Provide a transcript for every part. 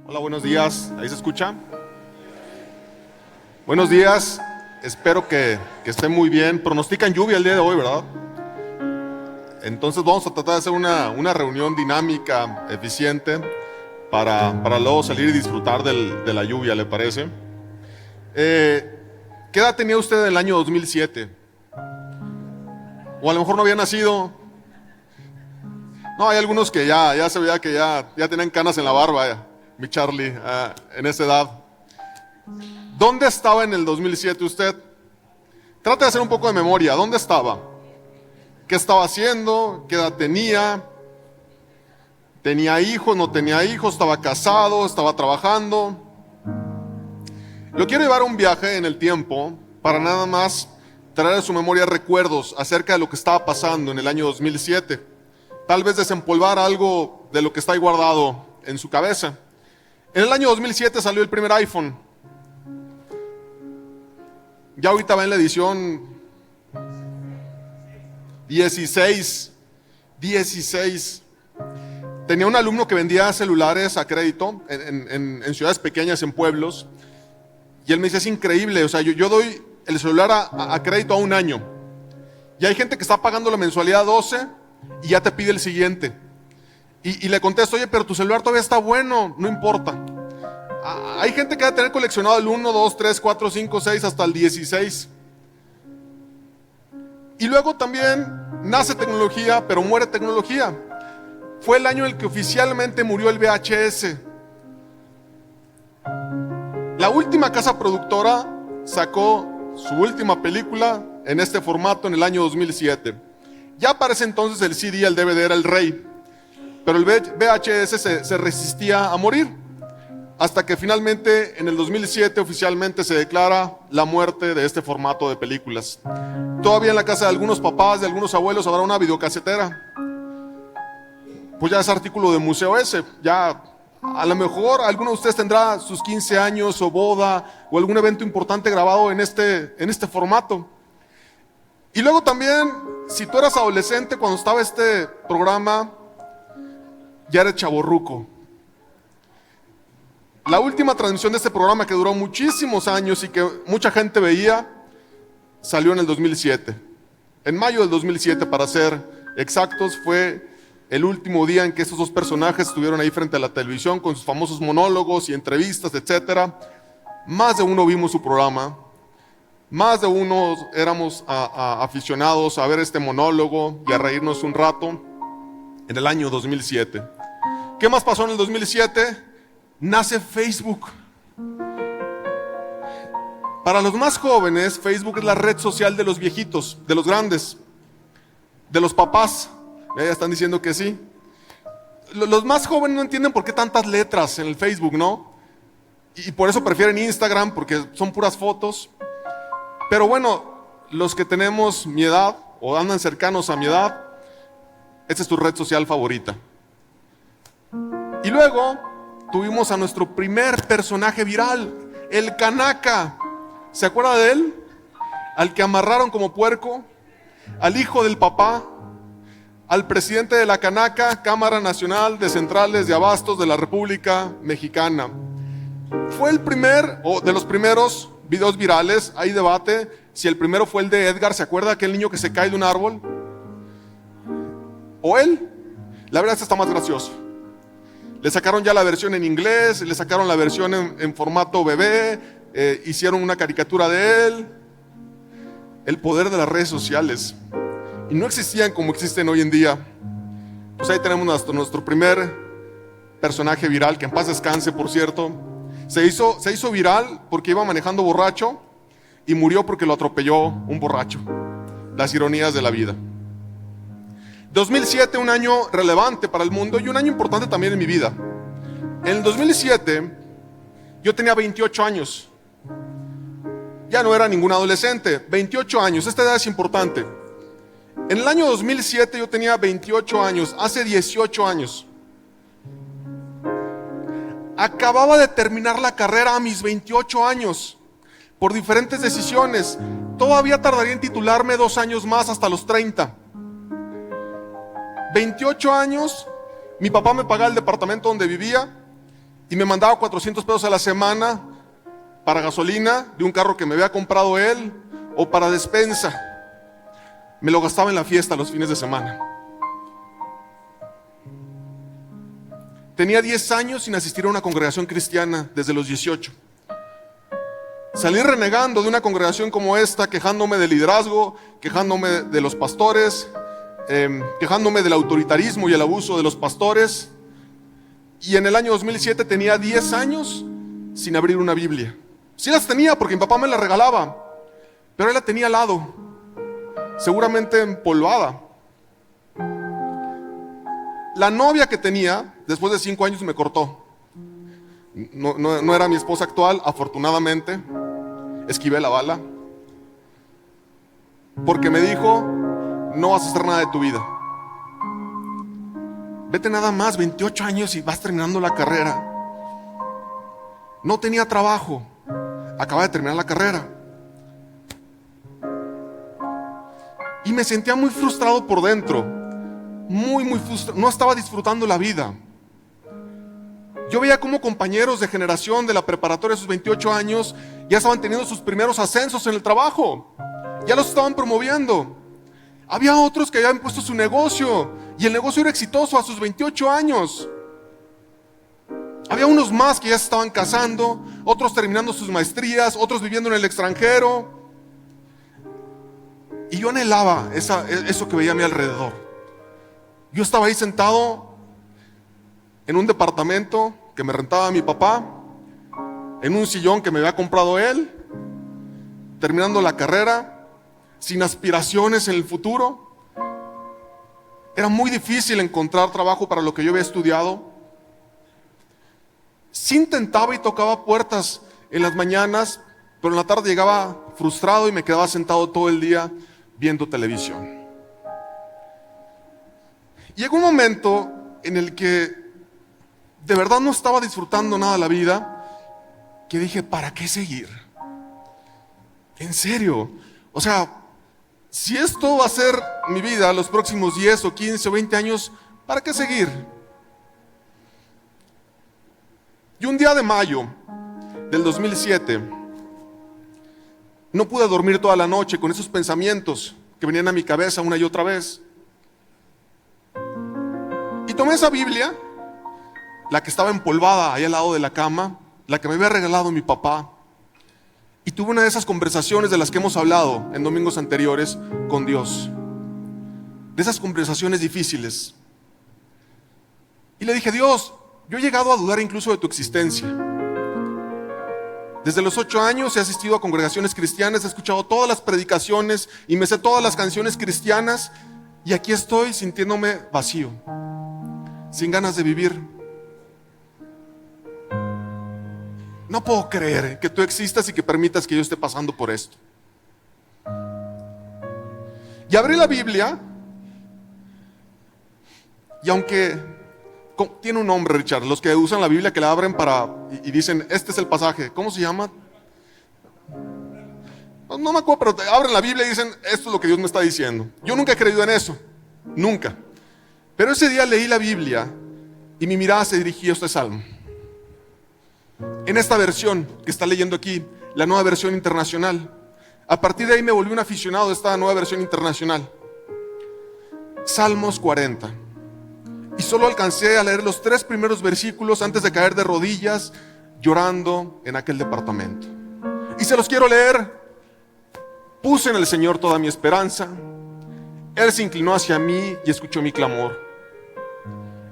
Hola, buenos días. ¿Ahí se escucha? Buenos días. Espero que esté muy bien. Pronostican lluvia el día de hoy, ¿verdad? Entonces vamos a tratar de hacer una reunión dinámica, eficiente, para luego salir y disfrutar de la lluvia, ¿le parece? ¿Qué edad tenía usted en el año 2007? O a lo mejor no había nacido. No, hay algunos que ya se veía que ya tenían canas en la barba, mi Charlie, en esa edad. ¿Dónde estaba en el 2007 usted? Trate de hacer un poco de memoria. ¿Dónde estaba? ¿Qué estaba haciendo? ¿Qué edad tenía? ¿Tenía hijos? ¿No tenía hijos? ¿Estaba casado? ¿Estaba trabajando? Lo quiero llevar a un viaje en el tiempo para nada más traer a su memoria recuerdos acerca de lo que estaba pasando en el año 2007. Tal vez desempolvar algo de lo que está ahí guardado en su cabeza. En el año 2007 salió el primer iPhone. Ya ahorita va en la edición 16. Tenía un alumno que vendía celulares a crédito en ciudades pequeñas, en pueblos. Y él me dice, es increíble, o sea, yo doy el celular a crédito a un año. Y hay gente que está pagando la mensualidad 12 y ya te pide el siguiente. Y le contesto, oye, pero tu celular todavía está bueno, no importa. Hay gente que va a tener coleccionado el 1, 2, 3, 4, 5, 6 hasta el 16. Y luego también nace tecnología, pero muere tecnología. Fue el año en el que oficialmente murió el VHS. La última casa productora sacó su última película en este formato en el año 2007. Ya para ese entonces el CD, el DVD era el rey, pero el VHS se resistía a morir. Hasta que finalmente en el 2007 oficialmente se declara la muerte de este formato de películas. Todavía en la casa de algunos papás, de algunos abuelos habrá una videocasetera. Pues ya es artículo de museo ese. Ya a lo mejor alguno de ustedes tendrá sus 15 años o boda o algún evento importante grabado en este formato. Y luego también, si tú eras adolescente cuando estaba este programa, ya eres chavorruco. La última transmisión de este programa, que duró muchísimos años y que mucha gente veía, salió en el 2007. En mayo del 2007, para ser exactos, fue el último día en que estos dos personajes estuvieron ahí frente a la televisión con sus famosos monólogos y entrevistas, etc. Más de uno vimos su programa, más de uno éramos aficionados a ver este monólogo y a reírnos un rato en el año 2007. ¿Qué más pasó en el 2007? Nace Facebook. Para los más jóvenes, Facebook es la red social de los viejitos, de los grandes, de los papás. Ya están diciendo que sí. Los más jóvenes no entienden por qué tantas letras en el Facebook, ¿no? Y por eso prefieren Instagram, porque son puras fotos. Pero bueno, los que tenemos mi edad o andan cercanos a mi edad, esta es tu red social favorita. Y luego tuvimos a nuestro primer personaje viral, el Canaca. ¿Se acuerda de él? Al que amarraron como puerco, al hijo del papá, al presidente de la Canaca, Cámara Nacional de Centrales de Abastos de la República Mexicana. Fue el primer, o de los primeros videos virales. Hay debate si el primero fue el de Edgar. ¿Se acuerda aquel niño que se cae de un árbol? ¿O él? La verdad, este está más gracioso. Le sacaron ya la versión en inglés, le sacaron la versión en formato bebé, hicieron una caricatura de él. El poder de las redes sociales. Y no existían como existen hoy en día. Pues ahí tenemos nuestro primer personaje viral, que en paz descanse, por cierto. Se hizo viral porque iba manejando borracho y murió porque lo atropelló un borracho. Las ironías de la vida. 2007, un año relevante para el mundo y un año importante también en mi vida. En el 2007, yo tenía 28 años. Ya no era ningún adolescente, 28 años, esta edad es importante. En el año 2007 yo tenía 28 años, hace 18 años. Acababa de terminar la carrera a mis 28 años, por diferentes decisiones. Todavía tardaría en titularme 2 años más hasta los 30. 28 años, mi papá me pagaba el departamento donde vivía y me mandaba 400 pesos a la semana para gasolina de un carro que me había comprado él o para despensa. Me lo gastaba en la fiesta los fines de semana. Tenía 10 años sin asistir a una congregación cristiana desde los 18. Salí renegando de una congregación como esta, quejándome del liderazgo, quejándome de los pastores, quejándome del autoritarismo y el abuso de los pastores. Y en el año 2007 tenía 10 años sin abrir una Biblia. Sí las tenía porque mi papá me las regalaba, pero él la tenía al lado, seguramente empolvada. La novia que tenía, después de 5 años me cortó. No era mi esposa actual, afortunadamente. Esquivé la bala. Porque me dijo, no vas a hacer nada de tu vida. Vete nada más, 28 años y vas terminando la carrera. No tenía trabajo. Acababa de terminar la carrera. Y me sentía muy frustrado por dentro. Muy frustrado. No estaba disfrutando la vida. Yo veía como compañeros de generación de la preparatoria a sus 28 años ya estaban teniendo sus primeros ascensos en el trabajo. Ya los estaban promoviendo. Había otros que habían puesto su negocio y el negocio era exitoso a sus 28 años. Había unos más que ya se estaban casando, otros terminando sus maestrías, otros viviendo en el extranjero. Y yo anhelaba eso que veía a mi alrededor. Yo estaba ahí sentado en un departamento que me rentaba mi papá, en un sillón que me había comprado él, terminando la carrera, sin aspiraciones en el futuro. Era muy difícil encontrar trabajo para lo que yo había estudiado. Sí intentaba y tocaba puertas en las mañanas, pero en la tarde llegaba frustrado y me quedaba sentado todo el día viendo televisión. Llegó un momento en el que de verdad no estaba disfrutando nada de la vida, que dije, ¿para qué seguir? En serio, o sea, si esto va a ser mi vida los próximos 10 o 15 o 20 años, ¿para qué seguir? Y un día de mayo del 2007, no pude dormir toda la noche con esos pensamientos que venían a mi cabeza una y otra vez. Y tomé esa Biblia, la que estaba empolvada ahí al lado de la cama, la que me había regalado mi papá, y tuve una de esas conversaciones de las que hemos hablado en domingos anteriores con Dios, de esas conversaciones difíciles. Y le dije, Dios, yo he llegado a dudar incluso de tu existencia. Desde los 8 años he asistido a congregaciones cristianas, he escuchado todas las predicaciones y me sé todas las canciones cristianas, y aquí estoy sintiéndome vacío, sin ganas de vivir. No puedo creer que tú existas y que permitas que yo esté pasando por esto. Y abrí la Biblia, y aunque tiene un nombre, Richard, los que usan la Biblia, que la abren y dicen, este es el pasaje, ¿cómo se llama? No me acuerdo, pero abren la Biblia y dicen, esto es lo que Dios me está diciendo. Yo nunca he creído en eso, nunca. Pero ese día leí la Biblia y mi mirada se dirigió a este salmo. En esta versión que está leyendo aquí, la nueva versión internacional. A partir de ahí me volví un aficionado de esta nueva versión internacional. Salmos 40. Y solo alcancé a leer los 3 primeros versículos antes de caer de rodillas llorando en aquel departamento. Y se los quiero leer. Puse en el Señor toda mi esperanza. Él se inclinó hacia mí y escuchó mi clamor.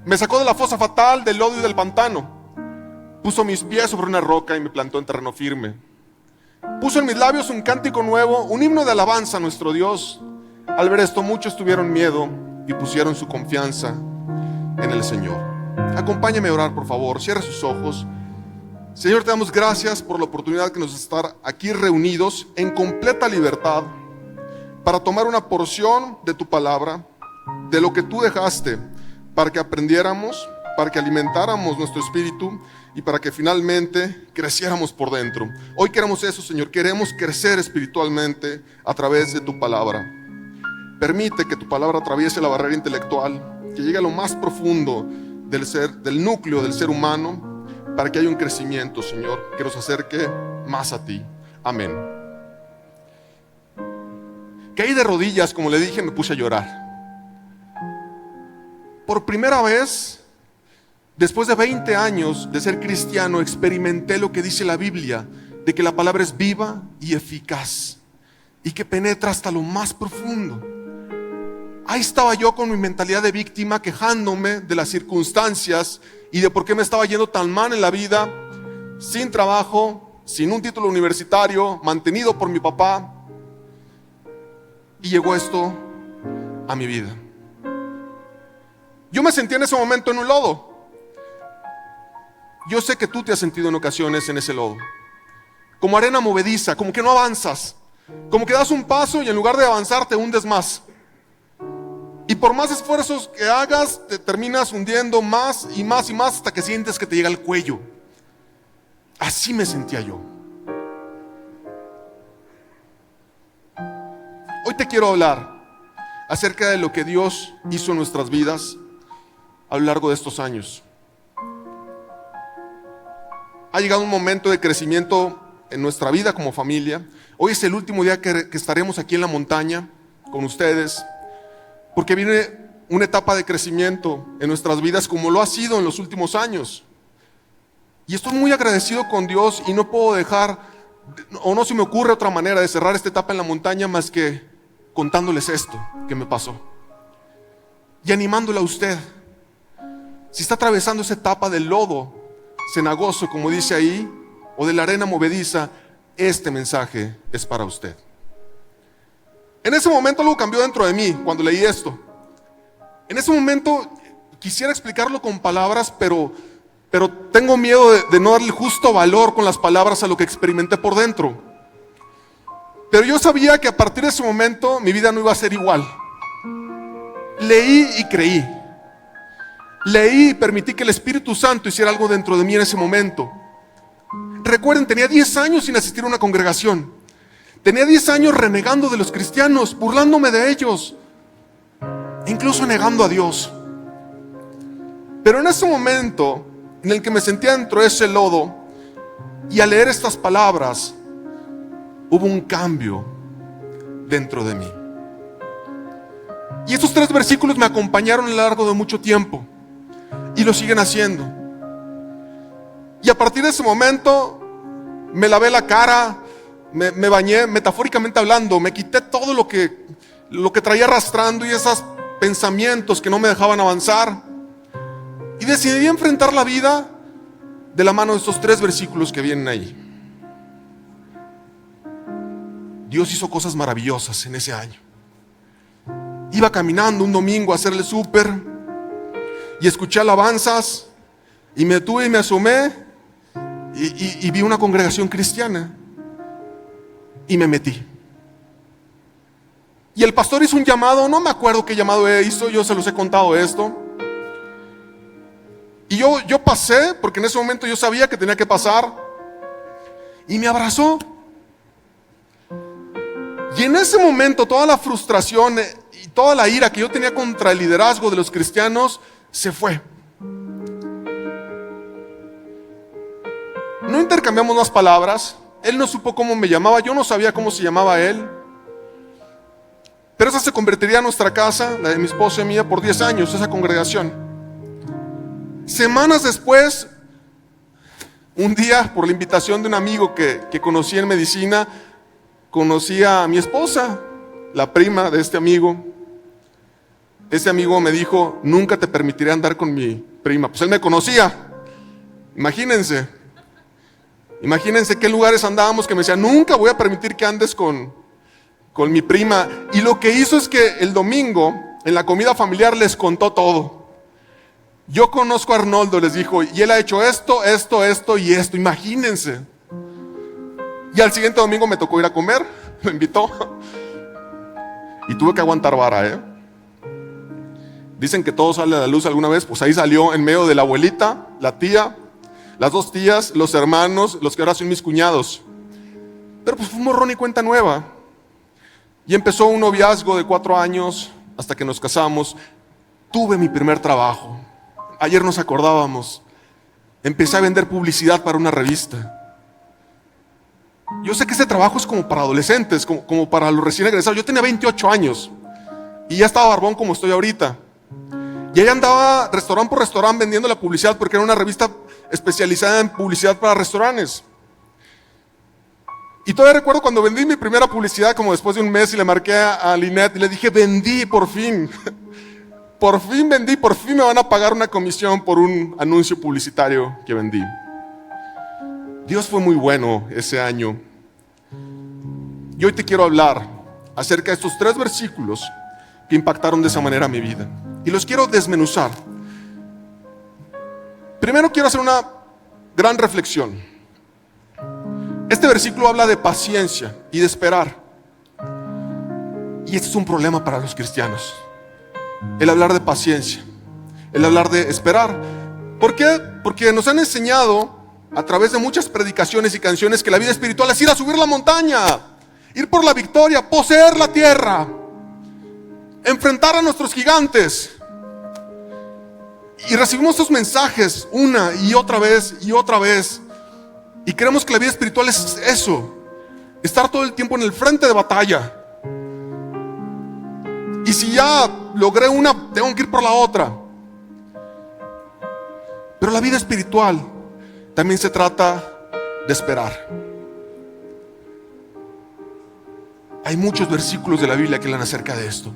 Me sacó de la fosa fatal, del lodo y del pantano. Puso mis pies sobre una roca y me plantó en terreno firme. Puso en mis labios un cántico nuevo, un himno de alabanza a nuestro Dios. Al ver esto, muchos tuvieron miedo y pusieron su confianza en el Señor. Acompáñame a orar, por favor. Cierra sus ojos. Señor, te damos gracias por la oportunidad que nos da estar aquí reunidos en completa libertad para tomar una porción de tu palabra, de lo que tú dejaste, para que aprendiéramos, para que alimentáramos nuestro espíritu y para que finalmente creciéramos por dentro. Hoy queremos eso, Señor. Queremos crecer espiritualmente a través de tu palabra. Permite que tu palabra atraviese la barrera intelectual, que llegue a lo más profundo del núcleo del ser humano, para que haya un crecimiento, Señor, que nos acerque más a ti. Amén. Caí de rodillas, como le dije, me puse a llorar. Por primera vez, después de 20 años de ser cristiano, experimenté lo que dice la Biblia, de que la palabra es viva y eficaz y que penetra hasta lo más profundo. Ahí estaba yo con mi mentalidad de víctima, quejándome de las circunstancias y de por qué me estaba yendo tan mal en la vida, sin trabajo, sin un título universitario, mantenido por mi papá. Y llegó esto a mi vida. Yo me sentía en ese momento en un lodo. Yo sé que tú te has sentido en ocasiones en ese lodo, como arena movediza, como que no avanzas, como que das un paso y en lugar de avanzar te hundes más. Y por más esfuerzos que hagas, te terminas hundiendo más y más y más hasta que sientes que te llega al cuello. Así me sentía yo. Hoy te quiero hablar acerca de lo que Dios hizo en nuestras vidas a lo largo de estos años. Ha llegado un momento de crecimiento en nuestra vida como familia. Hoy es el último día que estaremos aquí en la montaña con ustedes, porque viene una etapa de crecimiento en nuestras vidas como lo ha sido en los últimos años. Y estoy muy agradecido con Dios y no puedo dejar, o no se me ocurre otra manera de cerrar esta etapa en la montaña más que contándoles esto que me pasó. Y animándole a usted, si está atravesando esa etapa del lodo cenagoso, como dice ahí, o de la arena movediza, este mensaje es para usted. En ese momento algo cambió dentro de mí cuando leí esto. En ese momento quisiera explicarlo con palabras, pero tengo miedo de no darle justo valor con las palabras a lo que experimenté por dentro. Pero yo sabía que a partir de ese momento mi vida no iba a ser igual. Leí y creí. Leí y permití que el Espíritu Santo hiciera algo dentro de mí en ese momento. Recuerden, tenía 10 años sin asistir a una congregación. Tenía 10 años renegando de los cristianos, burlándome de ellos, incluso negando a Dios. Pero en ese momento en el que me sentía dentro de ese lodo, y al leer estas palabras, hubo un cambio dentro de mí. Y estos 3 versículos me acompañaron a lo largo de mucho tiempo, y lo siguen haciendo. Y a partir de ese momento, me lavé la cara, me bañé, metafóricamente hablando, me quité todo lo que traía arrastrando y esos pensamientos que no me dejaban avanzar. Y decidí enfrentar la vida de la mano de estos 3 versículos que vienen ahí. Dios hizo cosas maravillosas en ese año. Iba caminando un domingo a hacerle súper y escuché alabanzas y me detuve y me asomé y vi una congregación cristiana. Y me metí. Y el pastor hizo un llamado, no me acuerdo qué llamado hizo, yo se los he contado esto. Y yo pasé, porque en ese momento yo sabía que tenía que pasar. Y me abrazó. Y en ese momento toda la frustración y toda la ira que yo tenía contra el liderazgo de los cristianos se fue. No intercambiamos más palabras. Él no supo cómo me llamaba, yo no sabía cómo se llamaba él. Pero esa se convertiría en nuestra casa, la de mi esposa y mía, por 10 años, esa congregación. Semanas después, un día, por la invitación de un amigo que conocí en medicina, conocí a mi esposa, la prima de este amigo. Ese amigo me dijo: nunca te permitiré andar con mi prima. Pues él me conocía. Imagínense qué lugares andábamos, que me decía: nunca voy a permitir que andes con mi prima. Y lo que hizo es que el domingo, en la comida familiar, les contó todo. Yo conozco a Arnoldo, les dijo, y él ha hecho esto, esto, esto y esto. Imagínense. Y al siguiente domingo me tocó ir a comer, me invitó. Y tuve que aguantar vara, Dicen que todo sale a la luz alguna vez. Pues ahí salió en medio de la abuelita, la tía, las 2 tías, los hermanos, los que ahora son mis cuñados. Pero pues fue un borrón y cuenta nueva. Y empezó un noviazgo de 4 años hasta que nos casamos. Tuve mi primer trabajo. Ayer nos acordábamos. empecé a vender publicidad para una revista. Yo sé que ese trabajo es como para adolescentes, como para los recién egresados. Yo tenía 28 años y ya estaba barbón como estoy ahorita. Y ahí andaba restaurante por restaurante vendiendo la publicidad, porque era una revista especializada en publicidad para restaurantes. Y todavía recuerdo cuando vendí mi primera publicidad, como después de un mes, y le marqué a Lynette y le dije: vendí, por fin. Por fin vendí, por fin me van a pagar una comisión por un anuncio publicitario que vendí. Dios fue muy bueno ese año. Y hoy te quiero hablar acerca de estos 3 versículos que impactaron de esa manera mi vida. Y los quiero desmenuzar. Primero quiero hacer una gran reflexión. Este versículo habla de paciencia y de esperar. Y este es un problema para los cristianos. El hablar de paciencia, el hablar de esperar. ¿Por qué? Porque nos han enseñado a través de muchas predicaciones y canciones que la vida espiritual es ir a subir la montaña, ir por la victoria, poseer la tierra, enfrentar a nuestros gigantes. Y recibimos estos mensajes una y otra vez y otra vez. Y creemos que la vida espiritual es eso, estar todo el tiempo en el frente de batalla. Y si ya logré una, tengo que ir por la otra. Pero la vida espiritual también se trata de esperar. Hay muchos versículos de la Biblia que hablan acerca de esto.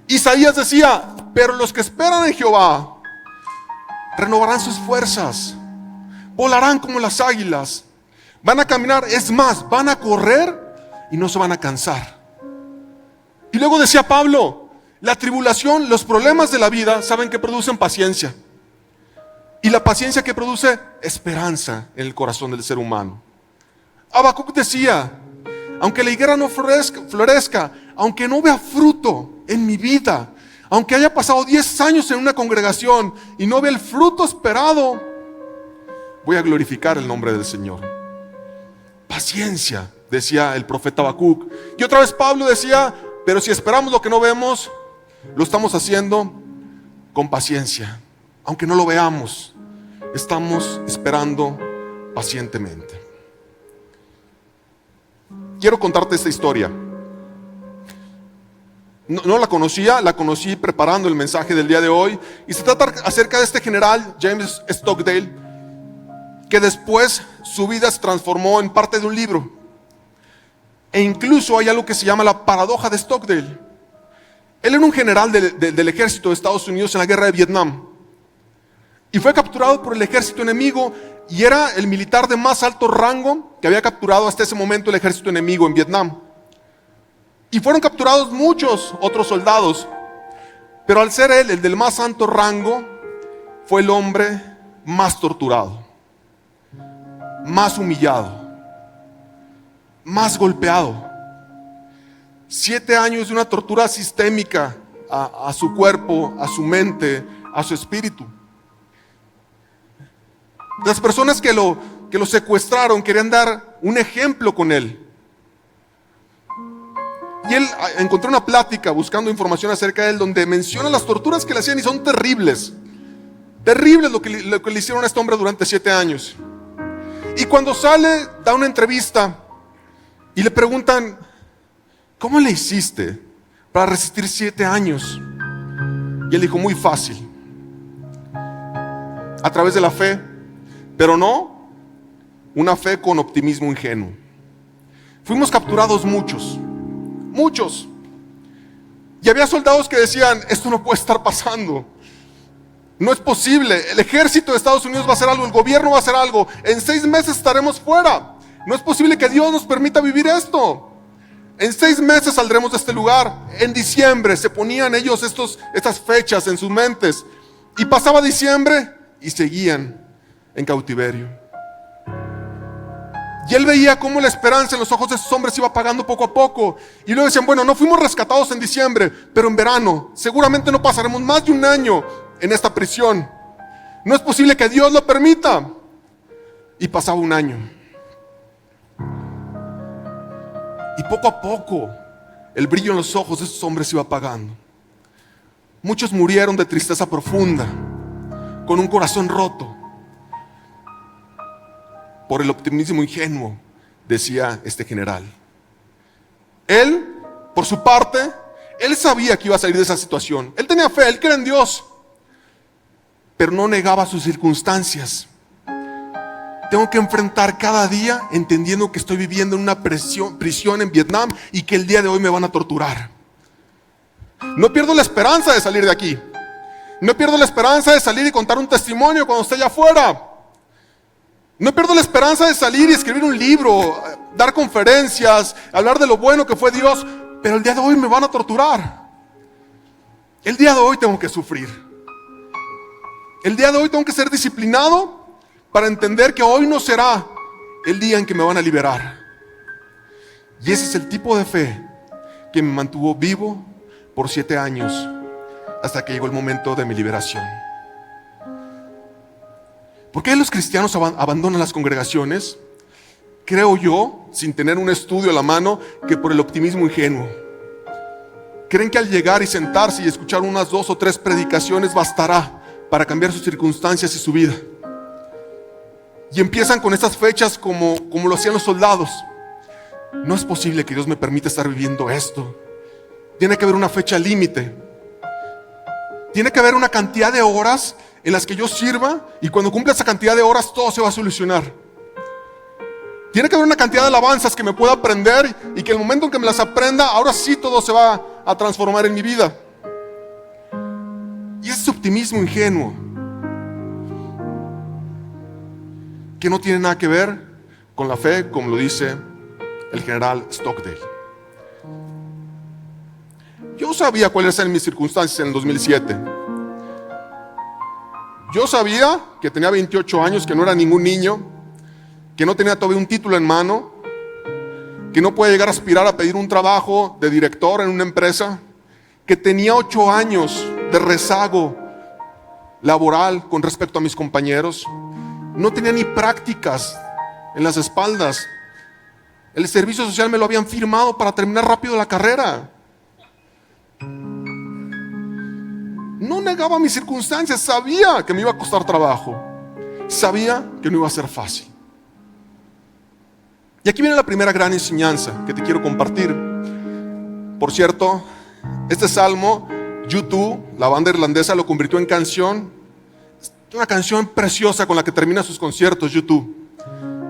Isaías decía: pero los que esperan en Jehová renovarán sus fuerzas, volarán como las águilas, van a caminar, es más, van a correr y no se van a cansar. Y luego decía Pablo: la tribulación, los problemas de la vida, ¿saben que producen? Paciencia. Y la paciencia, que produce esperanza en el corazón del ser humano. Habacuc decía: aunque la higuera no florezca, aunque no vea fruto en mi vida, aunque haya pasado 10 años en una congregación y no vea el fruto esperado, voy a glorificar el nombre del Señor. Paciencia, decía el profeta Habacuc. Y otra vez Pablo decía: pero si esperamos lo que no vemos, lo estamos haciendo con paciencia. Aunque no lo veamos, estamos esperando pacientemente. Quiero contarte esta historia. No la conocía, la conocí preparando el mensaje del día de hoy. Y se trata acerca de este general, James Stockdale, que después su vida se transformó en parte de un libro. E incluso hay algo que se llama la paradoja de Stockdale. Él era un general del ejército de Estados Unidos en la guerra de Vietnam. Y fue capturado por el ejército enemigo, y era el militar de más alto rango que había capturado hasta ese momento el ejército enemigo en Vietnam. Y fueron capturados muchos otros soldados, pero al ser él el del más alto rango, fue el hombre más torturado, más humillado, más golpeado. 7 años de una tortura sistémica a su cuerpo, a su mente, a su espíritu. Las personas que lo secuestraron querían dar un ejemplo con él. Y él encontró una plática buscando información acerca de él, donde menciona las torturas que le hacían, y son terribles. Terribles lo que le hicieron a este hombre durante 7 años. Y cuando sale, da una entrevista y le preguntan: ¿cómo le hiciste para resistir 7 años? Y él dijo: muy fácil, a través de la fe, pero no una fe con optimismo ingenuo. Fuimos capturados muchos. Y había soldados que decían: esto no puede estar pasando. No es posible. El ejército de Estados Unidos va a hacer algo, el gobierno va a hacer algo. En 6 meses estaremos fuera. No es posible que Dios nos permita vivir esto. En 6 meses saldremos de este lugar. En diciembre se ponían ellos estas fechas en sus mentes. Y pasaba diciembre y seguían en cautiverio. Y él veía cómo la esperanza en los ojos de esos hombres iba apagando poco a poco. Y luego decían: bueno, no fuimos rescatados en diciembre, pero en verano seguramente no pasaremos más de 1 año en esta prisión. No es posible que Dios lo permita. Y pasaba 1 año. Y poco a poco el brillo en los ojos de esos hombres iba apagando. Muchos murieron de tristeza profunda, con un corazón roto. por el optimismo ingenuo, decía este general. Él, por su parte, él sabía que iba a salir de esa situación. Él tenía fe, él creía en Dios, pero no negaba sus circunstancias. Tengo que enfrentar cada día entendiendo que estoy viviendo en una prisión en Vietnam y que el día de hoy me van a torturar. No pierdo la esperanza de salir de aquí. No pierdo la esperanza de salir y contar un testimonio cuando esté allá afuera. No pierdo la esperanza de salir y escribir un libro, dar conferencias, hablar de lo bueno que fue Dios, pero el día de hoy me van a torturar. El día de hoy tengo que sufrir. El día de hoy tengo que ser disciplinado para entender que hoy no será el día en que me van a liberar. Y ese es el tipo de fe que me mantuvo vivo por 7 años hasta que llegó el momento de mi liberación. ¿Por qué los cristianos abandonan las congregaciones? Creo yo, sin tener un estudio a la mano, que por el optimismo ingenuo. Creen que al llegar y sentarse y escuchar unas 2 o 3 predicaciones bastará para cambiar sus circunstancias y su vida. Y empiezan con estas fechas como lo hacían los soldados. No es posible que Dios me permita estar viviendo esto. Tiene que haber una fecha límite. Tiene que haber una cantidad de horas en las que yo sirva, y cuando cumpla esa cantidad de horas todo se va a solucionar. Tiene que haber una cantidad de alabanzas que me pueda aprender, y que el momento en que me las aprenda, ahora sí todo se va a transformar en mi vida. Y ese optimismo ingenuo, que no tiene nada que ver con la fe, como lo dice el general Stockdale. Yo sabía cuáles eran mis circunstancias en el 2007. Yo sabía que tenía 28 años, que no era ningún niño, que no tenía todavía un título en mano, que no podía llegar a aspirar a pedir un trabajo de director en una empresa, que tenía 8 años de rezago laboral con respecto a mis compañeros. No tenía ni prácticas en las espaldas. El servicio social me lo habían firmado para terminar rápido la carrera. No negaba mis circunstancias, sabía que me iba a costar trabajo, sabía que no iba a ser fácil. Y aquí viene la primera gran enseñanza que te quiero compartir. Por cierto, este salmo, U2, la banda irlandesa, lo convirtió en canción. Una canción preciosa con la que termina sus conciertos, U2.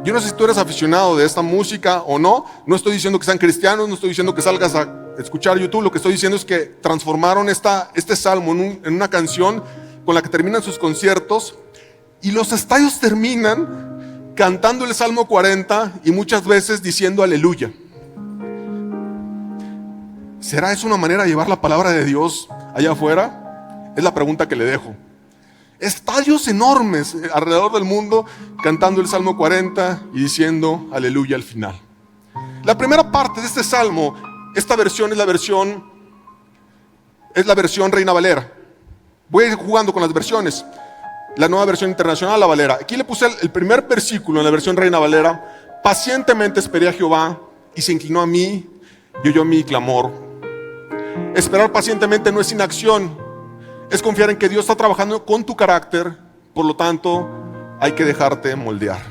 Yo no sé si tú eres aficionado de esta música o no. No estoy diciendo que sean cristianos, no estoy diciendo que salgas a escuchar YouTube. Lo que estoy diciendo es que transformaron este salmo en una canción con la que terminan sus conciertos. Y los estadios terminan cantando el Salmo 40 y muchas veces diciendo aleluya. ¿Será eso una manera de llevar la palabra de Dios allá afuera? Es la pregunta que le dejo. Estadios enormes alrededor del mundo cantando el Salmo 40 y diciendo aleluya al final. La primera parte de este salmo, esta versión es la versión Reina Valera. Voy a ir jugando con las versiones. La nueva versión internacional, la Valera. Aquí le puse el primer versículo en la versión Reina Valera. Pacientemente esperé a Jehová y se inclinó a mí y oyó mi clamor. Esperar pacientemente no es inacción. Es confiar en que Dios está trabajando con tu carácter, por lo tanto, hay que dejarte moldear.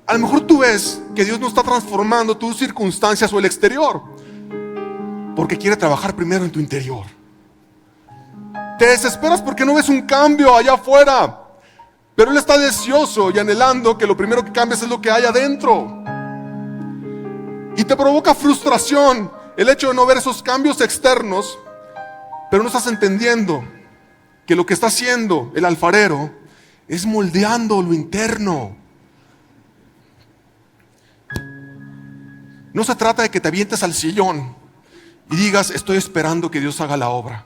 A lo mejor tú ves que Dios no está transformando tus circunstancias o el exterior, porque quiere trabajar primero en tu interior. Te desesperas porque no ves un cambio allá afuera, pero Él está deseoso y anhelando que lo primero que cambies es lo que hay adentro. Y te provoca frustración el hecho de no ver esos cambios externos, pero no estás entendiendo que lo que está haciendo el alfarero es moldeando lo interno. No se trata de que te avientes al sillón y digas, estoy esperando que Dios haga la obra.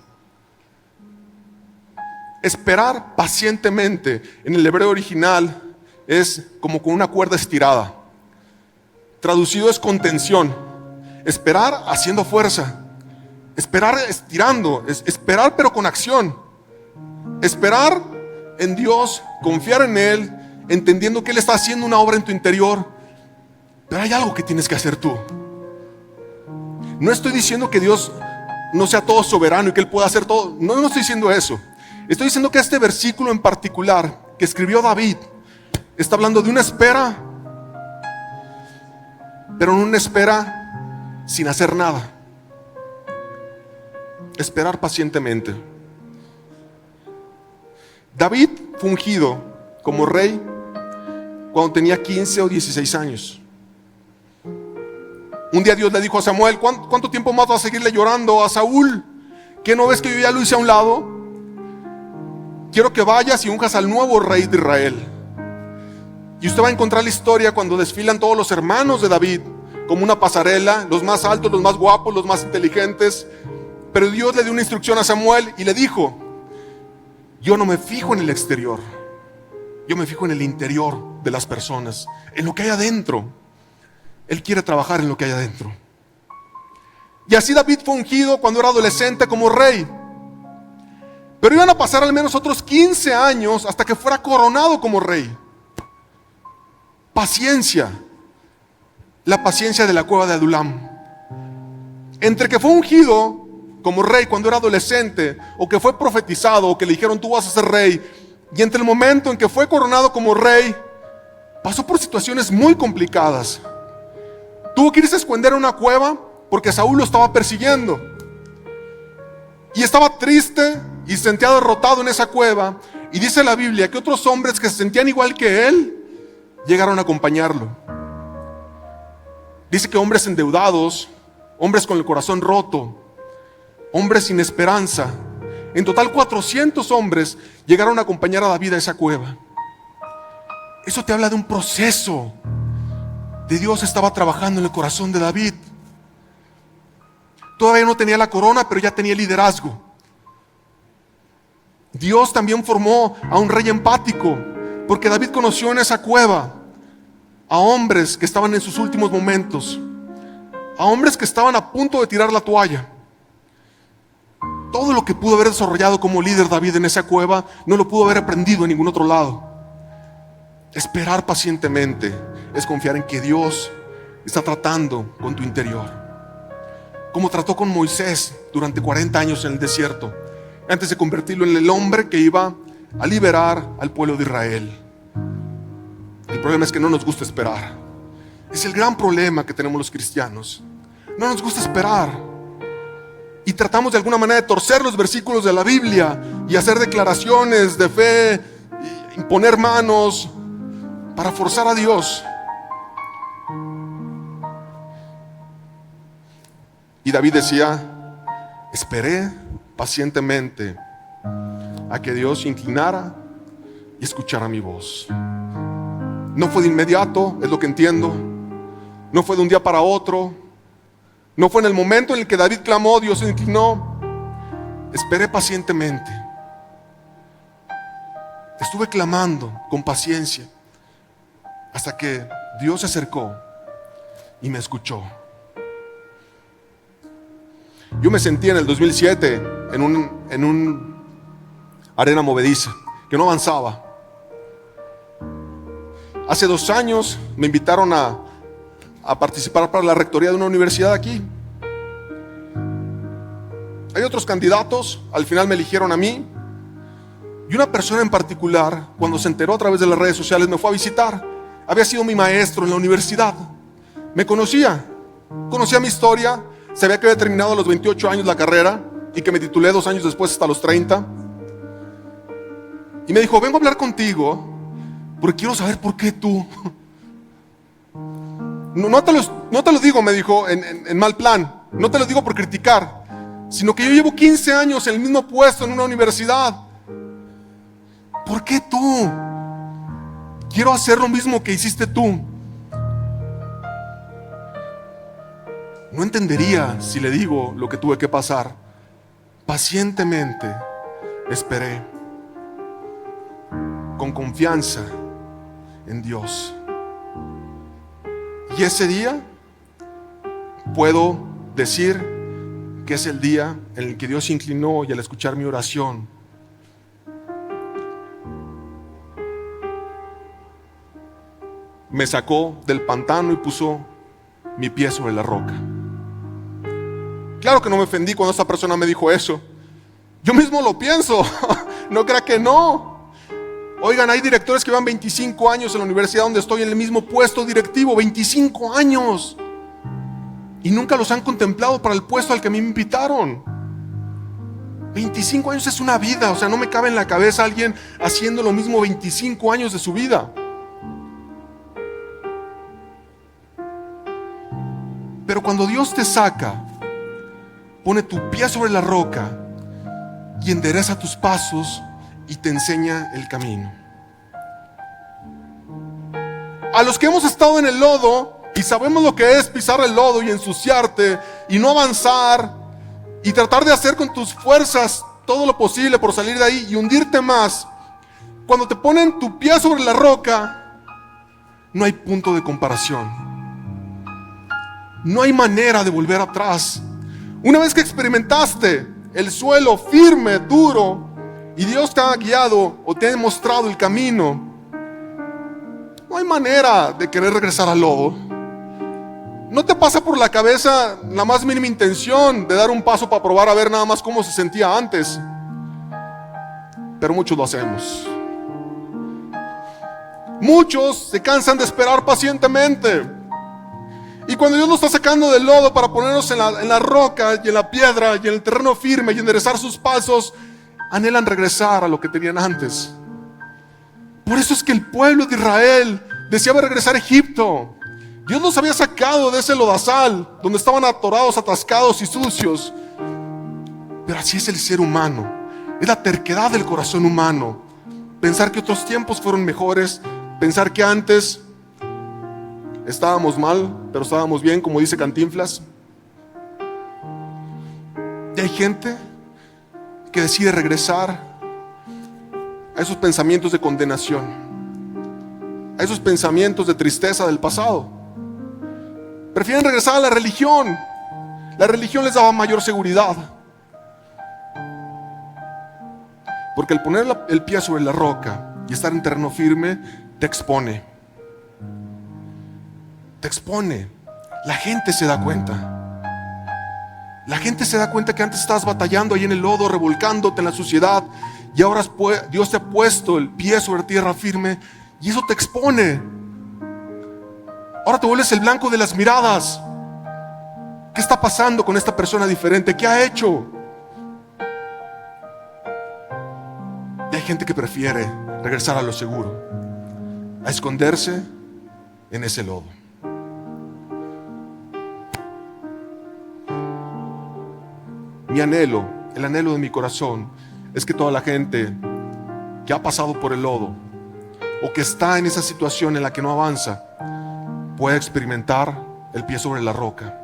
Esperar pacientemente en el hebreo original es como con una cuerda estirada. Traducido es contención. Esperar haciendo fuerza. Esperar estirando, esperar pero con acción. Esperar en Dios, confiar en Él, entendiendo que Él está haciendo una obra en tu interior. Pero hay algo que tienes que hacer tú. No estoy diciendo que Dios no sea todo soberano y que Él pueda hacer todo. No estoy diciendo eso. Estoy diciendo que este versículo en particular que escribió David está hablando de una espera, pero no una espera sin hacer nada. Esperar pacientemente. David fue ungido como rey cuando tenía 15 o 16 años. Un día Dios le dijo a Samuel: ¿Cuánto tiempo más vas a seguirle llorando a Saúl? ¿Qué no ves que yo ya lo hice a un lado? Quiero que vayas y unjas al nuevo rey de Israel. Y usted va a encontrar la historia cuando desfilan todos los hermanos de David como una pasarela, los más altos, los más guapos, los más inteligentes. Pero Dios le dio una instrucción a Samuel y le dijo: yo no me fijo en el exterior, yo me fijo en el interior de las personas, en lo que hay adentro. Él quiere trabajar en lo que hay adentro. Y así David fue ungido cuando era adolescente como rey. Pero iban a pasar al menos otros 15 años hasta que fuera coronado como rey. Paciencia. La paciencia de la cueva de Adulam. Entre que fue ungido como rey cuando era adolescente, o que fue profetizado, o que le dijeron: tú vas a ser rey, y entre el momento en que fue coronado como rey, pasó por situaciones muy complicadas. Tuvo que irse a esconder en una cueva porque Saúl lo estaba persiguiendo, y estaba triste y se sentía derrotado en esa cueva. Y dice la Biblia que otros hombres que se sentían igual que él llegaron a acompañarlo. Dice que hombres endeudados, hombres con el corazón roto, hombres sin esperanza, en total 400 hombres llegaron a acompañar a David a esa cueva. Eso te habla de un proceso de Dios. Estaba trabajando en el corazón de David. Todavía no tenía la corona, pero ya tenía liderazgo. Dios también formó a un rey empático, porque David conoció en esa cueva a hombres que estaban en sus últimos momentos, a hombres que estaban a punto de tirar la toalla. Todo lo que pudo haber desarrollado como líder David en esa cueva no lo pudo haber aprendido en ningún otro lado. Esperar pacientemente es confiar en que Dios está tratando con tu interior, como trató con Moisés durante 40 años en el desierto, antes de convertirlo en el hombre que iba a liberar al pueblo de Israel. El problema es que no nos gusta esperar. Es el gran problema que tenemos los cristianos. No nos gusta esperar. Y tratamos de alguna manera de torcer los versículos de la Biblia y hacer declaraciones de fe, imponer manos para forzar a Dios. Y David decía: esperé pacientemente a que Dios se inclinara y escuchara mi voz. No fue de inmediato, es lo que entiendo. No fue de un día para otro. No fue en el momento en el que David clamó, Dios se inclinó. Esperé pacientemente. Estuve clamando con paciencia hasta que Dios se acercó y me escuchó. Yo me sentí en el 2007 en un arena movediza que no avanzaba. Hace 2 años me invitaron a participar para la rectoría de una universidad aquí. Hay otros candidatos, al final me eligieron a mí. Y una persona en particular, cuando se enteró a través de las redes sociales, me fue a visitar. Había sido mi maestro en la universidad. Me conocía mi historia. Sabía que había terminado a los 28 años la carrera y que me titulé 2 años después hasta los 30. Y me dijo: vengo a hablar contigo porque quiero saber por qué tú. No te lo digo, me dijo, en mal plan. No te lo digo por criticar, sino que yo llevo 15 años en el mismo puesto en una universidad. ¿Por qué tú? Quiero hacer lo mismo que hiciste tú. No entendería si le digo lo que tuve que pasar. Pacientemente esperé, con confianza en Dios. Y ese día puedo decir que es el día en el que Dios se inclinó y al escuchar mi oración me sacó del pantano y puso mi pie sobre la roca. Claro que no me ofendí cuando esta persona me dijo eso. Yo mismo lo pienso. No crea que no. Oigan, hay directores que llevan 25 años en la universidad donde estoy, en el mismo puesto directivo, 25 años. Y nunca los han contemplado para el puesto al que me invitaron. 25 años es una vida, o sea, no me cabe en la cabeza alguien haciendo lo mismo 25 años de su vida. Pero cuando Dios te saca, pone tu pie sobre la roca y endereza tus pasos y te enseña el camino. A los que hemos estado en el lodo y sabemos lo que es pisar el lodo y ensuciarte y no avanzar y tratar de hacer con tus fuerzas todo lo posible por salir de ahí y hundirte más, cuando te ponen tu pie sobre la roca, no hay punto de comparación. No hay manera de volver atrás. Una vez que experimentaste el suelo firme, duro, y Dios te ha guiado o te ha mostrado el camino, no hay manera de querer regresar al lodo. No te pasa por la cabeza la más mínima intención de dar un paso para probar a ver nada más cómo se sentía antes. Pero muchos lo hacemos. Muchos se cansan de esperar pacientemente. Y cuando Dios nos está sacando del lodo para ponernos en la roca y en la piedra y en el terreno firme y enderezar sus pasos, anhelan regresar a lo que tenían antes. Por eso es que el pueblo de Israel deseaba regresar a Egipto. Dios los había sacado de ese lodazal donde estaban atorados, atascados y sucios. Pero así es el ser humano. Es la terquedad del corazón humano. Pensar que otros tiempos fueron mejores. Pensar que antes estábamos mal, pero estábamos bien, como dice Cantinflas. Y hay gente que decide regresar a esos pensamientos de condenación, a esos pensamientos de tristeza del pasado. Prefieren regresar a la religión. La religión les daba mayor seguridad. Porque el poner el pie sobre la roca y estar en terreno firme te expone. Te expone. La gente se da cuenta. La gente se da cuenta que antes estabas batallando ahí en el lodo, revolcándote en la suciedad, y ahora Dios te ha puesto el pie sobre tierra firme, y eso te expone. Ahora te vuelves el blanco de las miradas. ¿Qué está pasando con esta persona diferente? ¿Qué ha hecho? Y hay gente que prefiere regresar a lo seguro, a esconderse en ese lodo. Mi anhelo, el anhelo de mi corazón, es que toda la gente que ha pasado por el lodo o que está en esa situación en la que no avanza pueda experimentar el pie sobre la roca.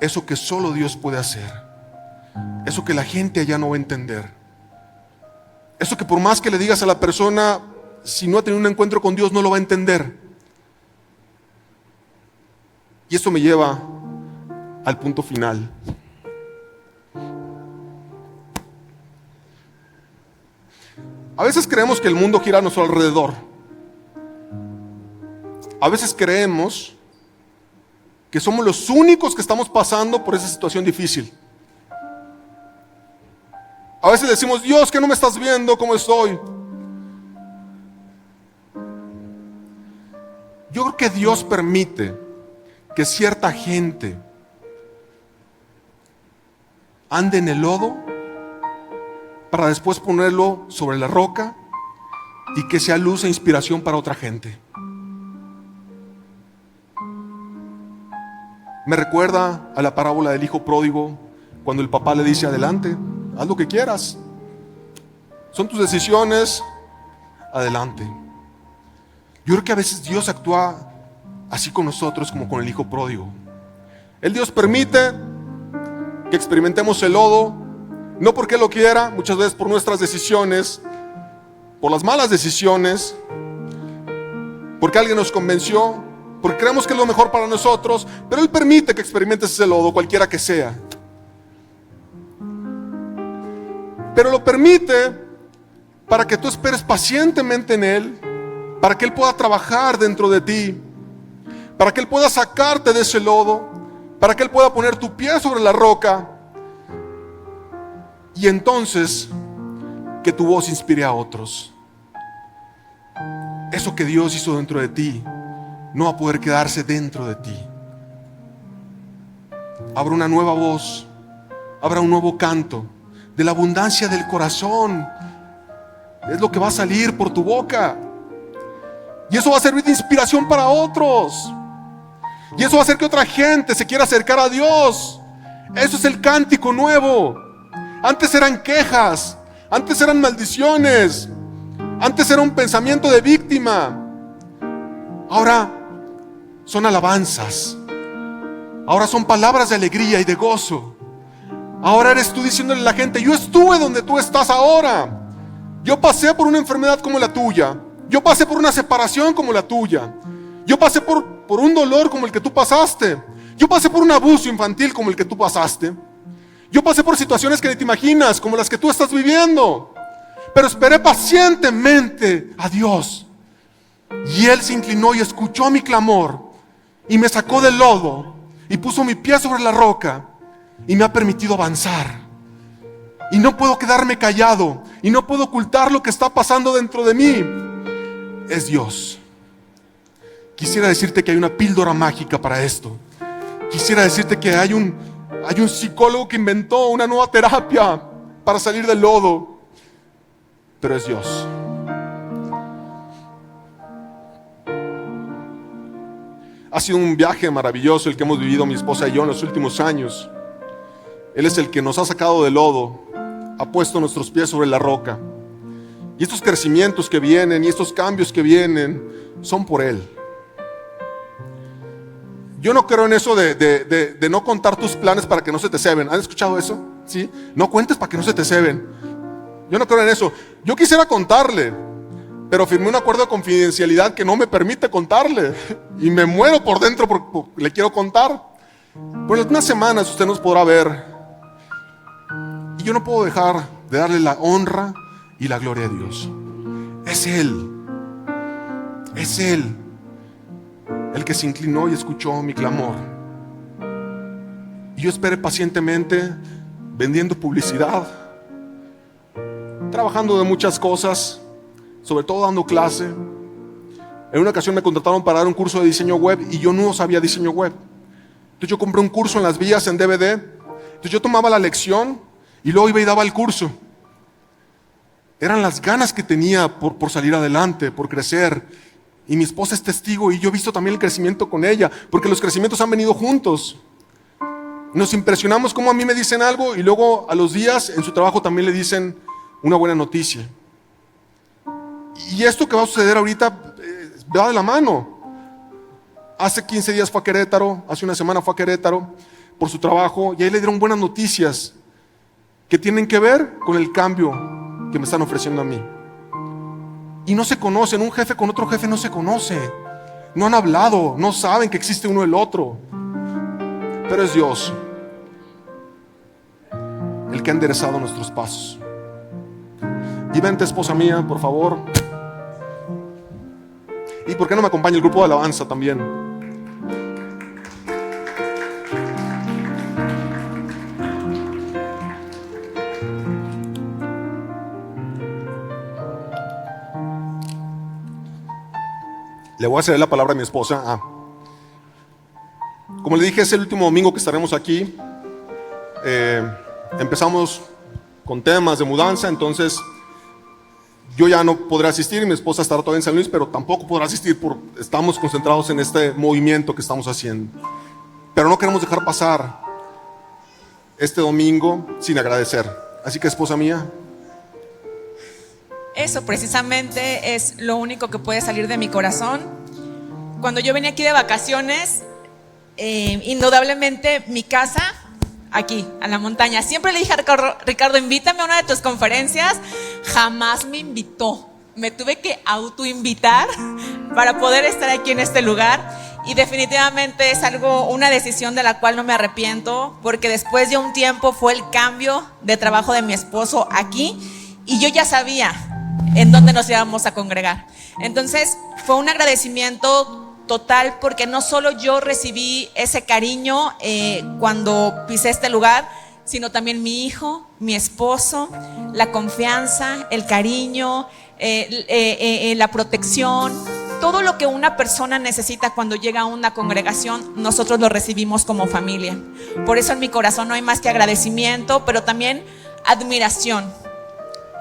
Eso que solo Dios puede hacer. Eso que la gente allá no va a entender. Eso que por más que le digas a la persona, si no ha tenido un encuentro con Dios, no lo va a entender. Y esto me lleva al punto final. A veces creemos que el mundo gira a nuestro alrededor. A veces creemos que somos los únicos que estamos pasando por esa situación difícil. A veces decimos, Dios, que no me estás viendo cómo estoy. Yo creo que Dios permite que cierta gente ande en el lodo para después ponerlo sobre la roca y que sea luz e inspiración para otra gente. Me recuerda a la parábola del hijo pródigo, cuando el papá le dice, adelante, haz lo que quieras, son tus decisiones, adelante. Yo creo que a veces Dios actúa así con nosotros como con el hijo pródigo. Dios permite que experimentemos el lodo, no porque lo quiera, muchas veces por nuestras decisiones, por las malas decisiones, porque alguien nos convenció, porque creemos que es lo mejor para nosotros, pero Él permite que experimentes ese lodo, cualquiera que sea. Pero lo permite para que tú esperes pacientemente en Él, para que Él pueda trabajar dentro de ti, para que Él pueda sacarte de ese lodo, para que Él pueda poner tu pie sobre la roca, y entonces que tu voz inspire a otros. eso que Dios hizo dentro de ti no va a poder quedarse dentro de ti. Habrá una nueva voz, habrá un nuevo canto. De la abundancia del corazón es lo que va a salir por tu boca. Y eso va a servir de inspiración para otros. Y eso va a hacer que otra gente se quiera acercar a Dios. Eso es el cántico nuevo. Antes eran quejas, antes eran maldiciones, antes era un pensamiento de víctima. Ahora son alabanzas. Ahora son palabras de alegría y de gozo. Ahora eres tú diciéndole a la gente: yo estuve donde tú estás ahora. Yo pasé por una enfermedad como la tuya. Yo pasé por una separación como la tuya. Yo pasé por un dolor como el que tú pasaste. Yo pasé por un abuso infantil como el que tú pasaste. Yo pasé por situaciones que ni te imaginas, como las que tú estás viviendo. Pero esperé pacientemente a Dios. Y Él se inclinó y escuchó mi clamor. Y me sacó del lodo. Y puso mi pie sobre la roca. Y me ha permitido avanzar. Y no puedo quedarme callado. Y no puedo ocultar lo que está pasando dentro de mí. Es Dios. Quisiera decirte que hay una píldora mágica para esto. Quisiera decirte que hay un psicólogo que inventó una nueva terapia para salir del lodo. Pero es Dios. Ha sido un viaje maravilloso el que hemos vivido mi esposa y yo en los últimos años. Él es el que nos ha sacado del lodo, ha puesto nuestros pies sobre la roca. Y estos crecimientos que vienen y estos cambios que vienen son por Él. Yo no creo en eso de no contar tus planes para que no se te ceben. ¿Han escuchado eso? ¿Sí? No cuentes para que no se te ceben. Yo no creo en eso. Yo quisiera contarle, pero firmé un acuerdo de confidencialidad que no me permite contarle. Y me muero por dentro porque le quiero contar. Por algunas semanas usted nos podrá ver. Y yo no puedo dejar de darle la honra y la gloria a Dios. Es Él. Es Él el que se inclinó y escuchó mi clamor. Y yo esperé pacientemente, vendiendo publicidad, trabajando de muchas cosas, sobre todo dando clase. En una ocasión me contrataron para dar un curso de diseño web y yo no sabía diseño web. Entonces yo compré un curso en las vías en DVD. Entonces yo tomaba la lección y luego iba y daba el curso. Eran las ganas que tenía por salir adelante, por crecer. Y mi esposa es testigo y yo he visto también el crecimiento con ella, porque los crecimientos han venido juntos. Nos impresionamos como a mí me dicen algo y luego a los días en su trabajo también le dicen una buena noticia. Y esto que va a suceder ahorita va de la mano. Hace 15 días fue a Querétaro, hace una semana fue a Querétaro por su trabajo y ahí le dieron buenas noticias que tienen que ver con el cambio que me están ofreciendo a mí. Y no se conocen, un jefe con otro jefe no se conoce. No han hablado, no saben que existe uno el otro. Pero es Dios el que ha enderezado nuestros pasos. Y vente, esposa mía, por favor. ¿Y por qué no me acompaña el grupo de alabanza también? Le voy a ceder la palabra a mi esposa. Como le dije, es el último domingo que estaremos aquí. Empezamos con temas de mudanza, entonces yo ya no podré asistir. Mi esposa estará todavía en San Luis, pero tampoco podrá asistir porque estamos concentrados en este movimiento que estamos haciendo. Pero no queremos dejar pasar este domingo sin agradecer. Así que, esposa mía, eso precisamente es lo único que puede salir de mi corazón. Cuando yo venía aquí de vacaciones, indudablemente mi casa, aquí, a la montaña. Siempre le dije a Ricardo, invítame a una de tus conferencias. Jamás me invitó. Me tuve que autoinvitar para poder estar aquí en este lugar. Y definitivamente es una decisión de la cual no me arrepiento, porque después de un tiempo fue el cambio de trabajo de mi esposo aquí y yo ya sabía en dónde nos íbamos a congregar. Entonces fue un agradecimiento total, porque no solo yo recibí ese cariño cuando pisé este lugar, sino también mi hijo, mi esposo, la confianza, el cariño, la protección, todo lo que una persona necesita cuando llega a una congregación, nosotros lo recibimos como familia. Por eso en mi corazón no hay más que agradecimiento, pero también admiración.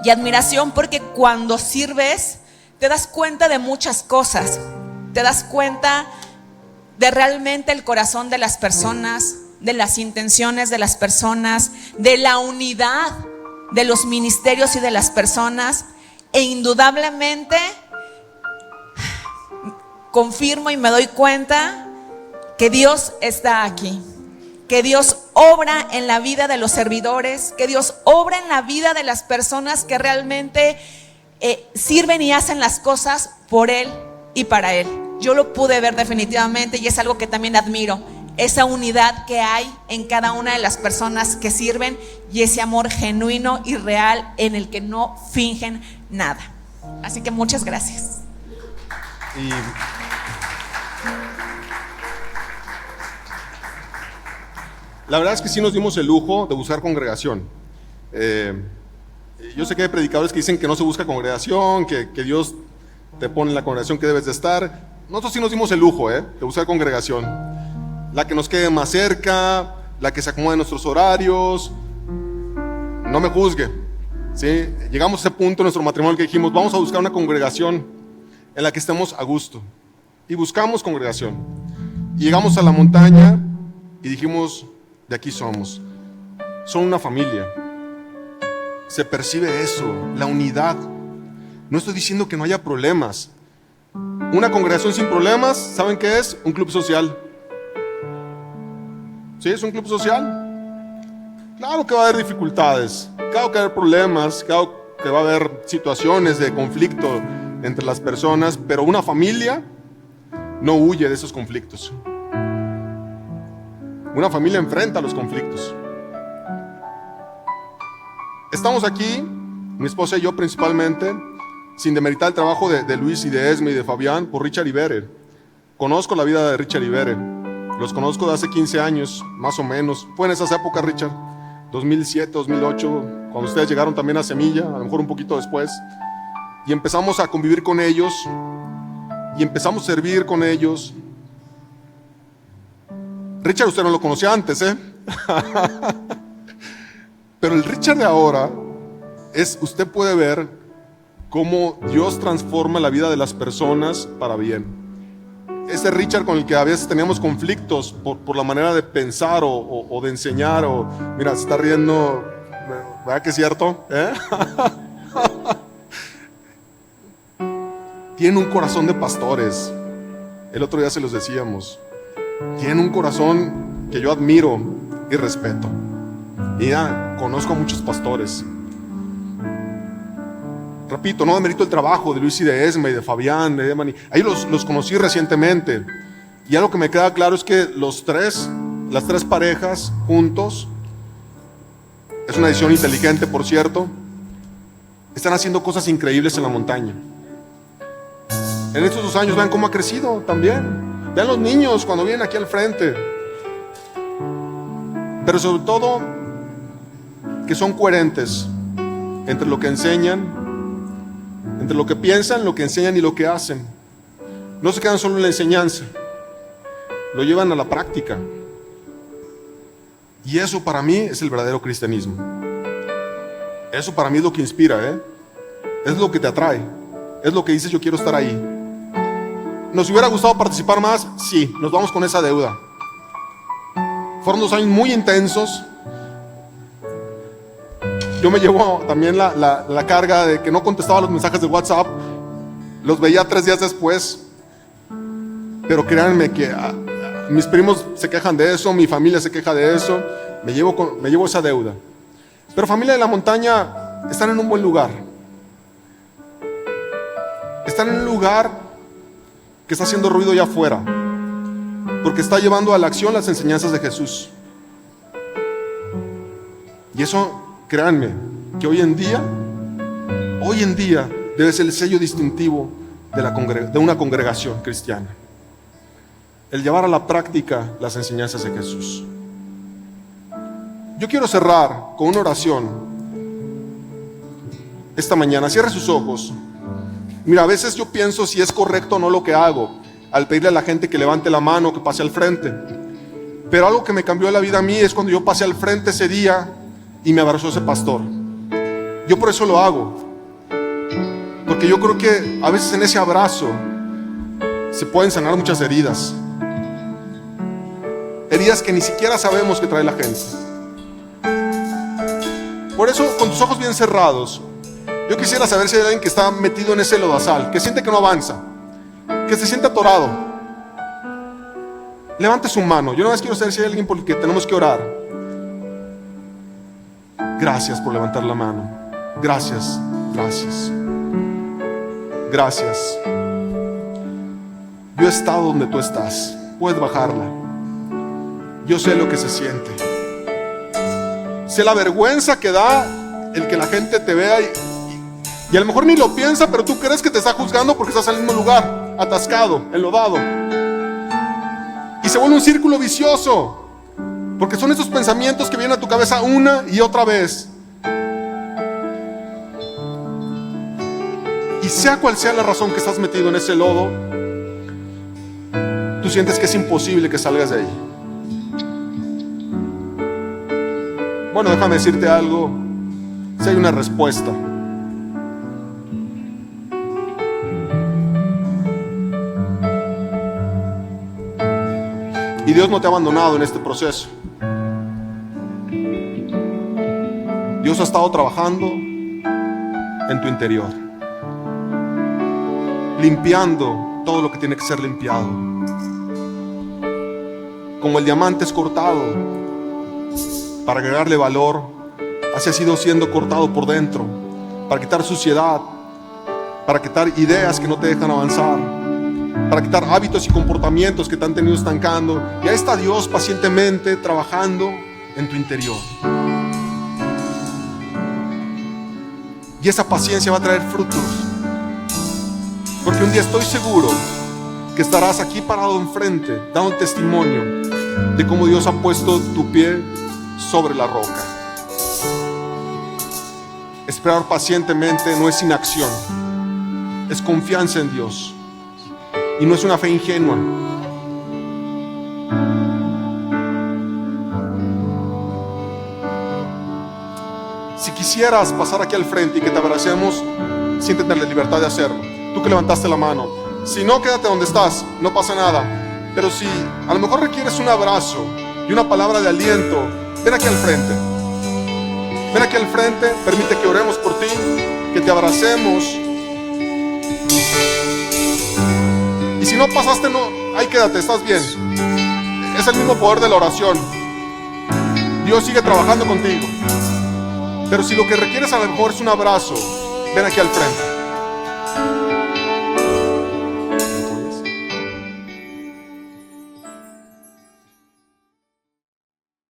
Y admiración porque cuando sirves te das cuenta de muchas cosas. Te das cuenta de realmente el corazón de las personas, de las intenciones de las personas, de la unidad de los ministerios y de las personas. E indudablemente confirmo y me doy cuenta que Dios está aquí, que Dios obra en la vida de los servidores, que Dios obra en la vida de las personas que realmente sirven y hacen las cosas por Él y para Él. Yo lo pude ver definitivamente y es algo que también admiro, esa unidad que hay en cada una de las personas que sirven y ese amor genuino y real en el que no fingen nada. Así que muchas gracias. Y la verdad es que sí nos dimos el lujo de buscar congregación. Yo sé que hay predicadores que dicen que no se busca congregación, que Dios te pone en la congregación que debes de estar. Nosotros sí nos dimos el lujo de buscar congregación. La que nos quede más cerca, la que se acomode en nuestros horarios. No me juzgue, ¿sí? Llegamos a ese punto en nuestro matrimonio que dijimos, vamos a buscar una congregación en la que estemos a gusto. Y buscamos congregación. Y llegamos a la montaña y dijimos, de aquí somos. Son una familia. Se percibe eso, la unidad. No estoy diciendo que no haya problemas. Una congregación sin problemas, ¿saben qué es? Un club social. ¿Sí? ¿Es un club social? Claro que va a haber dificultades, claro que va a haber problemas, claro que va a haber situaciones de conflicto entre las personas, pero una familia no huye de esos conflictos. Una familia enfrenta los conflictos. Estamos aquí, mi esposa y yo principalmente, sin demeritar el trabajo de Luis y de Esme y de Fabián, por Richard y Bere. Conozco la vida de Richard y Bere. Los conozco de hace 15 años, más o menos. Fue en esas épocas, Richard, 2007, 2008, cuando ustedes llegaron también a Semilla, a lo mejor un poquito después. Y empezamos a convivir con ellos, y empezamos a servir con ellos. Richard usted no lo conocía antes, Pero el Richard de ahora usted puede ver cómo Dios transforma la vida de las personas para bien. Ese Richard con el que a veces teníamos conflictos por la manera de pensar o de enseñar, mira, se está riendo, ¿verdad que es cierto? Tiene un corazón de pastores. El otro día se los decíamos. Tiene un corazón que yo admiro y respeto. Y ya, conozco a muchos pastores. Repito, no demerito el trabajo de Luis y de Esme y de Fabián, de Emani. Ahí los conocí recientemente. Y algo que me queda claro es que las tres parejas juntos, es una decisión inteligente, por cierto, están haciendo cosas increíbles en la montaña. En estos 2 años vean cómo ha crecido también. Vean los niños cuando vienen aquí al frente. Pero sobre todo, que son coherentes entre lo que enseñan, entre lo que piensan, lo que enseñan y lo que hacen. No se quedan solo en la enseñanza, lo llevan a la práctica. Y eso para mí es el verdadero cristianismo. Eso para mí es lo que inspira, es lo que te atrae, es lo que dices, yo quiero estar ahí. ¿Nos hubiera gustado participar más? Sí, nos vamos con esa deuda. Fueron 2 años muy intensos. Yo me llevo también la carga de que no contestaba los mensajes de WhatsApp. Los veía 3 días después. Pero créanme que mis primos se quejan de eso, mi familia se queja de eso. Me llevo esa deuda. Pero familia de la montaña, están en un buen lugar. Están en un lugar que está haciendo ruido allá afuera, porque está llevando a la acción las enseñanzas de Jesús. Y eso, créanme, que hoy en día debe ser el sello distintivo de una congregación cristiana. El llevar a la práctica las enseñanzas de Jesús. Yo quiero cerrar con una oración esta mañana. Cierre sus ojos. Mira, a veces yo pienso si es correcto o no lo que hago al pedirle a la gente que levante la mano, que pase al frente. Pero algo que me cambió la vida a mí es cuando yo pasé al frente ese día y me abrazó ese pastor. Yo por eso lo hago, porque yo creo que a veces en ese abrazo se pueden sanar muchas heridas. Heridas que ni siquiera sabemos que trae la gente. Por eso, con tus ojos bien cerrados, yo quisiera saber si hay alguien que está metido en ese lodazal, que siente que no avanza, que se siente atorado. Levante su mano. Yo no más quiero saber si hay alguien por el que tenemos que orar. Gracias por levantar la mano. Gracias, gracias, gracias. Yo he estado donde tú estás. Puedes bajarla. Yo sé lo que se siente. Sé la vergüenza que da el que la gente te vea y a lo mejor ni lo piensa, pero tú crees que te está juzgando porque estás en el mismo lugar, atascado, enlodado. Y se vuelve un círculo vicioso, porque son esos pensamientos que vienen a tu cabeza una y otra vez. Y sea cual sea la razón que estás metido en ese lodo, tú sientes que es imposible que salgas de ahí. Bueno, déjame decirte algo. Si hay una respuesta. Y Dios no te ha abandonado en este proceso. Dios ha estado trabajando en tu interior, limpiando todo lo que tiene que ser limpiado. Como el diamante es cortado para agregarle valor, así ha sido siendo cortado por dentro, para quitar suciedad, para quitar ideas que no te dejan avanzar, para quitar hábitos y comportamientos que te han tenido estancando. Y ahí está Dios pacientemente trabajando en tu interior. Y esa paciencia va a traer frutos, porque un día estoy seguro que estarás aquí parado enfrente, dando testimonio de cómo Dios ha puesto tu pie sobre la roca. Esperar pacientemente no es inacción, es confianza en Dios. Y no es una fe ingenua. Si quisieras pasar aquí al frente y que te abracemos, siéntete en la libertad de hacerlo. Tú que levantaste la mano. Si no, quédate donde estás, no pasa nada. Pero si a lo mejor requieres un abrazo y una palabra de aliento, ven aquí al frente. Ven aquí al frente, permite que oremos por ti, que te abracemos. Y si no pasaste, no, ahí quédate, estás bien. Es el mismo poder de la oración. Dios sigue trabajando contigo. Pero si lo que requieres a lo mejor es un abrazo, ven aquí al frente.